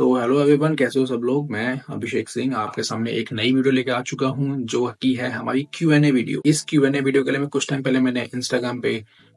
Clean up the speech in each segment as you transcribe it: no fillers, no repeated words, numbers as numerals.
तो hello everyone, कैसे हो सब लोग। मैं अभिषेक सिंह आपके सामने एक नई वीडियो लेके आ चुका हूं जो कि है हमारी Q&A वीडियो। इस Q&A वीडियो के लिए मैं कुछ टाइम पहले मैंने इंस्टाग्राम पे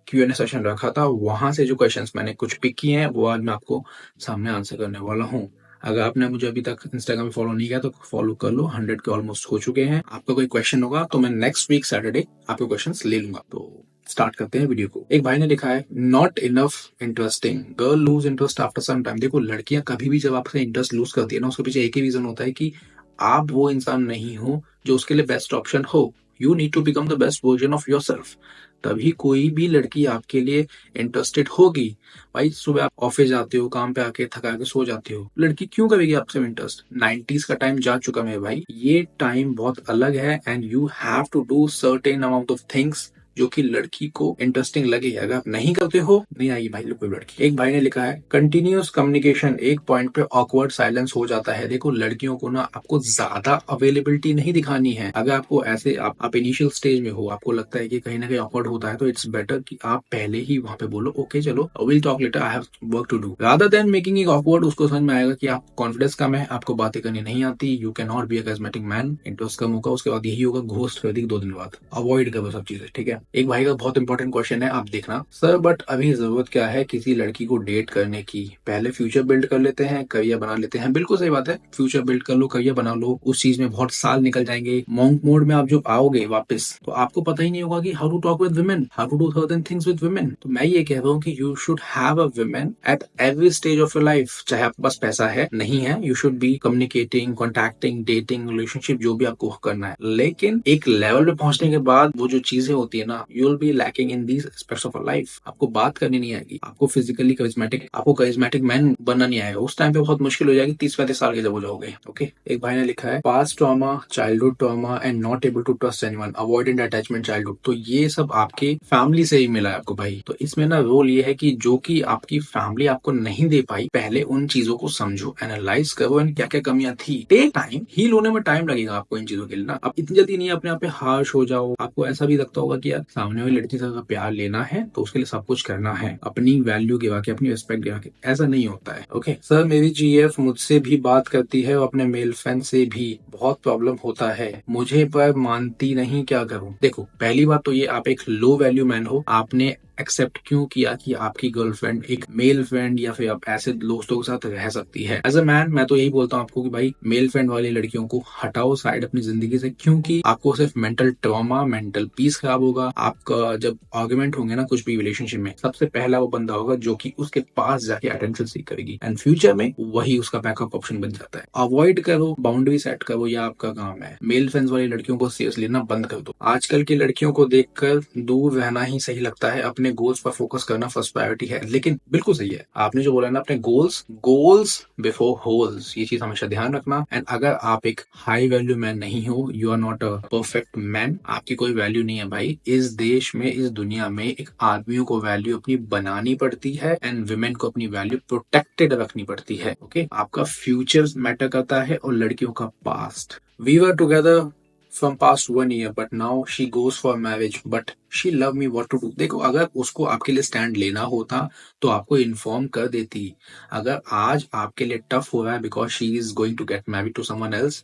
Q&A सेशन रखा था। वहां से जो क्वेश्चंस मैंने कुछ पिक किए हैं वो आज मैं आपको सामने आंसर करने वाला हूँ। अगर आपने मुझे अभी तक इंस्टाग्राम पे फॉलो नहीं किया तो फॉलो कर लो। 100 के ऑलमोस्ट हो चुके हैं। आपका कोई क्वेश्चन होगा तो मैं नेक्स्ट वीक सैटरडे आपके क्वेश्चन ले लूंगा। तो स्टार्ट करते हैं वीडियो को। एक भाई ने लिखा है, not enough interesting, girl lose interest after some time. देखो, लड़कियां कभी भी जब आपसे इंटरेस्ट लूज करती है ना, उसके पीछे एक ही रीजन होता है कि आप वो इंसान नहीं हो जो उसके लिए बेस्ट ऑप्शन हो। You need to become the best version of yourself. तभी कोई भी लड़की आपके लिए इंटरेस्टेड होगी। भाई, सुबह आप ऑफिस जाते हो, काम पे आके थका के सो जाते हो, लड़की क्यों करेगी आपसे इंटरेस्ट? 90s का टाइम जा चुका है भाई, ये टाइम बहुत अलग है। And you have to do certain amount of things जो कि लड़की को इंटरेस्टिंग लगे। अगर आप नहीं करते हो, नहीं आएगी भाई कोई लड़की। एक भाई ने लिखा है, कंटिन्यूअस कम्युनिकेशन एक पॉइंट पे ऑकवर्ड साइलेंस हो जाता है। देखो, लड़कियों को ना आपको ज्यादा अवेलेबिलिटी नहीं दिखानी है। अगर आपको ऐसे आप इनिशियल स्टेज में हो, आपको लगता है कि कहीं ना कहीं ऑकवर्ड होता है, तो इट्स बेटर कि आप पहले ही वहां पे बोलो, ओके चलो will talk later, I have work to do, rather than making it awkward. उसको समझ में आएगा कि आप कॉन्फिडेंस कम है, आपको बातें करनी नहीं आती, you can not be a charismatic man. Interest कम होगा, उसके बाद यही होगा, घोस्ट कर दी 2 दिन बाद। अवॉइड करो सब चीजें, ठीक है। एक भाई का बहुत इंपॉर्टेंट क्वेश्चन है, आप देखना। सर बट अभी जरूरत क्या है किसी लड़की को डेट करने की? पहले फ्यूचर बिल्ड कर लेते हैं, करियर बना लेते हैं। बिल्कुल सही बात है, फ्यूचर बिल्ड कर लो, करियर बना लो, उस चीज में बहुत साल निकल जाएंगे। मॉन्क मोड में आप जो आओगे वापस, तो आपको पता ही नहीं होगा कि how to talk with women, how to do certain things with women. तो मैं ये कह रहा हूँ कि you should have a women at every stage of your life. चाहे आपके पास पैसा है नहीं है, you should be communicating, contacting, dating, relationship, जो भी आपको करना है। लेकिन एक लेवल पे पहुंचने के बाद वो जो चीजें होती है ना, you will be lacking in these aspects of life. आपको बात करनी नहीं आएगी, आपको फिजिकली करिज्मेटिक मैन बनना नहीं आएगा। उस टाइम पे बहुत मुश्किल हो जाएगी, 30-35 साल के जब हो जाओगे। ओके। एक भाई ने लिखा है, past trauma, childhood trauma and not able to trust anyone, avoidant attachment childhood. तो ये सब आपके फैमिली से ही मिला है आपको भाई। तो इसमें ना रोल ये है कि जो कि आपकी फैमिली आपको नहीं दे पाई, पहले उन चीजों को समझो, एनालाइज करो एंड क्या क्या कमियां थी। टेक टाइम, हील होने में टाइम लगेगा आपको इन चीजों के लिए ना। अब इतनी जल्दी नहीं अपने आप पे हार्श हो जाओ। आपको ऐसा भी लगता होगा कि यार सामने वाली लड़की से प्यार लेना है तो उसके लिए सब कुछ करना है, अपनी वैल्यू गिरा के, अपनी रिस्पेक्ट गिरा के। ऐसा नहीं होता है। ओके सर, मेरी जीएफ मुझसे भी बात करती है और अपने मेल फ्रेंड से भी, बहुत प्रॉब्लम होता है मुझे, पर मानती नहीं, क्या करूं? देखो, पहली बात तो ये, आप एक लो वैल्यू मैन हो। आपने एक्सेप्ट क्यों किया कि आपकी गर्लफ्रेंड एक मेल फ्रेंड या फिर आप ऐसे दोस्तों के साथ रह सकती है? एज अ मैन मैं तो यही बोलता हूँ आपको कि भाई मेल फ्रेंड वाली लड़कियों को हटाओ साइड अपनी जिंदगी से, क्योंकि आपको सिर्फ मेंटल ट्रॉमा, मेंटल पीस खराब होगा। आपका जब आर्गुमेंट होंगे ना कुछ भी रिलेशनशिप में, सबसे पहला वो बंदा होगा जो कि उसके पास जाके अटेंशन सीख करेगी, एंड फ्यूचर में वही उसका बैकअप ऑप्शन बन जाता है। अवॉइड करो, बाउंड्री सेट करो, ये आपका काम है। मेल फ्रेंड्स वाली लड़कियों को सीरियस लेना बंद कर दो। आजकल की लड़कियों को देखकर दूर रहना ही सही लगता है, अपने गोल्स पर फोकस करना फर्स्ट प्रायोरिटी है। लेकिन बिल्कुल सही है आपने जो बोला ना, अपने गोल्स बिफोर होल्स, ये चीज हमेशा ध्यान रखना। एंड अगर आप एक हाई वैल्यू मैन नहीं हो, you are not a perfect man, आपकी कोई वैल्यू नहीं है भाई। इस देश में, इस दुनिया में एक आदमियों को वैल्यू अपनी बनानी पड़ती है एंड वुमेन को अपनी वैल्यू प्रोटेक्टेड रखनी पड़ती है। ओके, आपका फ्यूचर मैटर करता है और लड़कियों का past. We were together from past 1 year, but now she goes for marriage, but she love me, what to do? देखो, अगर उसको आपके लिए स्टैंड लेना होता तो आपको इन्फॉर्म कर देती। अगर आज आपके लिए टफ हो रहा है because she is going to get married to someone else,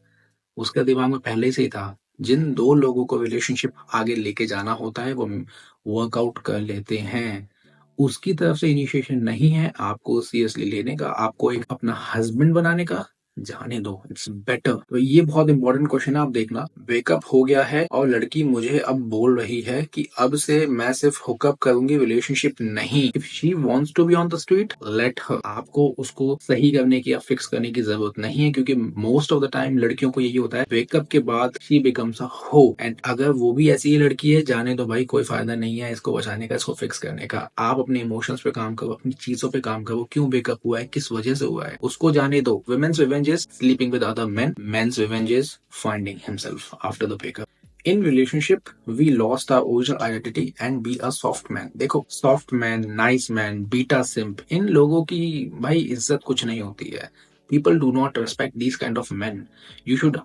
उसका दिमाग में पहले से ही था। जिन दो लोगों को रिलेशनशिप आगे लेके जाना होता है वो वर्कआउट कर लेते हैं। उसकी तरफ से इनिशिएशन नहीं है आपको सीरियसली लेने का, आपको एक अपना हस्बैंड बनाने का। जाने दो, इट्स बेटर। तो ये बहुत इंपॉर्टेंट क्वेश्चन है, आप देखना। ब्रेकअप हो गया है और लड़की मुझे अब बोल रही है कि अब से मैं सिर्फ हुकअप करूंगी, रिलेशनशिप नहीं। If she wants to be on the street, let her. आपको उसको सही करने की या फिक्स करने की जरूरत नहीं है, क्योंकि मोस्ट ऑफ द टाइम लड़कियों को यही होता है, ब्रेकअप के बाद शी बिकम्स अ हो। एंड अगर वो भी ऐसी ही लड़की है, जाने दो भाई, कोई फायदा नहीं है इसको बचाने का, इसको फिक्स करने का। आप अपने इमोशंस पे काम करो, अपनी चीजों पे काम करो। क्यों ब्रेकअप हुआ है, किस वजह से हुआ है, उसको जाने दो। Women's revenge is sleeping with other men, men's revenge is finding himself after the breakup. In relationship, we lost our original identity and be a soft man. देखो, soft man, nice man, beta simp, इन लोगों की भाई इज्जत कुछ नहीं होती है। People do not respect these kind of men. You should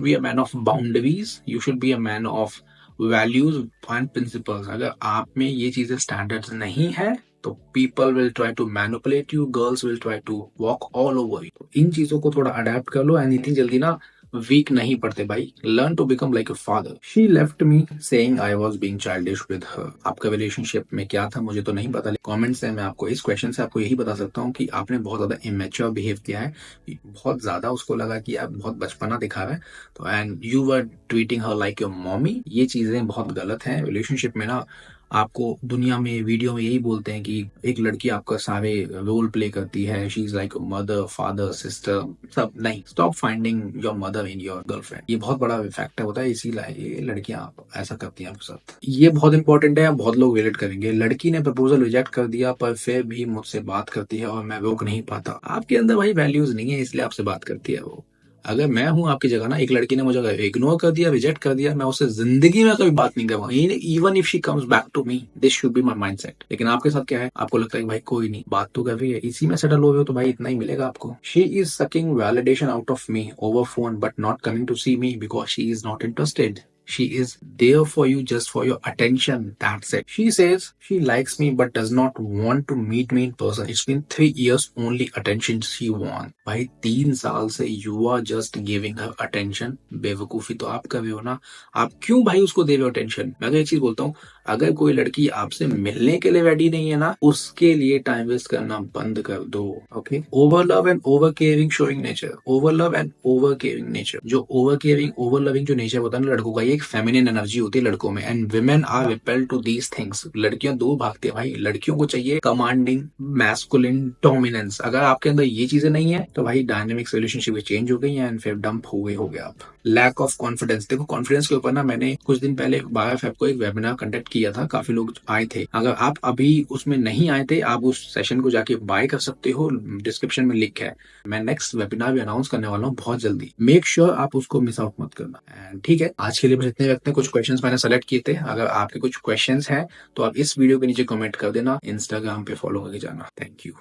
be a man of boundaries. You should be a man of values and principles. अगर आप में ये चीजें स्टैंडर्ड्स नहीं है तो people will try to manipulate you, girls will try to walk all over you. इन चीजों को थोड़ा अडेप्ट कर लो एंड इतनी जल्दी ना वीक नहीं पड़ते भाई। Learn to become like a father. She left me saying I was being childish with her. आपका रिलेशनशिप में क्या था मुझे तो नहीं पता, कमेंट से मैं आपको इस क्वेश्चन से आपको यही बता सकता हूँ कि आपने बहुत ज्यादा इमेच्योर बिहेव किया है। बहुत ज्यादा उसको लगा कि आप बहुत बचपना दिखा रहे हैं, तो and you were treating her like your mommy. ये चीजें बहुत गलत हैं रिलेशनशिप में ना। आपको दुनिया में वीडियो में यही बोलते हैं कि एक लड़की आपका सारे रोल प्ले करती है, she is like mother, father, sister, सब नहीं। Stop finding your mother in your girlfriend. ये बहुत बड़ा फैक्टर होता है, इसीलिए लड़कियां ऐसा करती हैं आपके साथ। ये बहुत इंपॉर्टेंट है, बहुत लोग रिलेट करेंगे। लड़की ने प्रपोजल रिजेक्ट कर दिया पर फिर भी मुझसे बात करती है और मैं रोक नहीं पाता। आपके अंदर भाई वैल्यूज नहीं है इसलिए आपसे बात करती है वो। अगर मैं हूं आपकी जगह ना, एक लड़की ने मुझे इग्नोर कर दिया, रिजेक्ट कर दिया, मैं उससे जिंदगी में कभी बात नहीं करूंगा, even if she comes back to me. This should be my mindset. लेकिन आपके साथ क्या है, आपको लगता है कि भाई कोई नहीं, बात तो कर रही है, इसी में सेटल हो गए हो तो भाई इतना ही मिलेगा आपको। She is sucking validation out of me over phone but not coming to see me because she is not interested. She is there for you just for your attention. That's it. She says she likes me but does not want to meet me in person. It's been 3 years, only attention she wants. भाई 3 साल से you are just giving her attention. बेवकूफी तो आप कर रहे हो ना। आप क्यों भाई उसको दे रहे हो attention? मैं तो एक चीज बोलता हूँ, अगर कोई लड़की आपसे मिलने के लिए रेडी नहीं है ना, उसके लिए टाइम वेस्ट करना बंद कर दो। Okay, over love and over caring showing nature. Over love and over caring nature, जो ओवर केयरिंग ओवर लविंग जो नेचर होता है ना लड़कों का, ये एक फेमिनिन एनर्जी होती है लड़कों में, and women are repelled to these things. लड़कियां दूर भागती है भाई, लड़कियों को चाहिए कमांडिंग मैस्कुलिन डोमिनेंस। अगर आपके अंदर ये चीजें नहीं है तो भाई डायनेमिक्स रिलेशनशिप चेंज हो गई है एंड फिर डंप हो गए आप। Lack of confidence. देखो कॉन्फिडेंस के ऊपर ना मैंने कुछ दिन पहले 12 फेब को एक वेबिनार कंडक्ट किया था, काफी लोग आए थे। अगर आप अभी उसमें नहीं आए थे, आप उस सेशन को जाके बाय कर सकते हो, डिस्क्रिप्शन में लिंक है। मैं नेक्स्ट वेबिनार भी अनाउंस करने वाला हूँ बहुत जल्दी, मेक श्योर आप उसको मिस आउट मत करना। एंड ठीक है, आज के लिए बस इतने रखते हैं। कुछ क्वेश्चंस मैंने सेलेक्ट किए थे, अगर आपके कुछ क्वेश्चंस हैं तो आप इस वीडियो के नीचे कमेंट कर देना, इंस्टाग्राम पे फॉलो करके जाना। Thank you.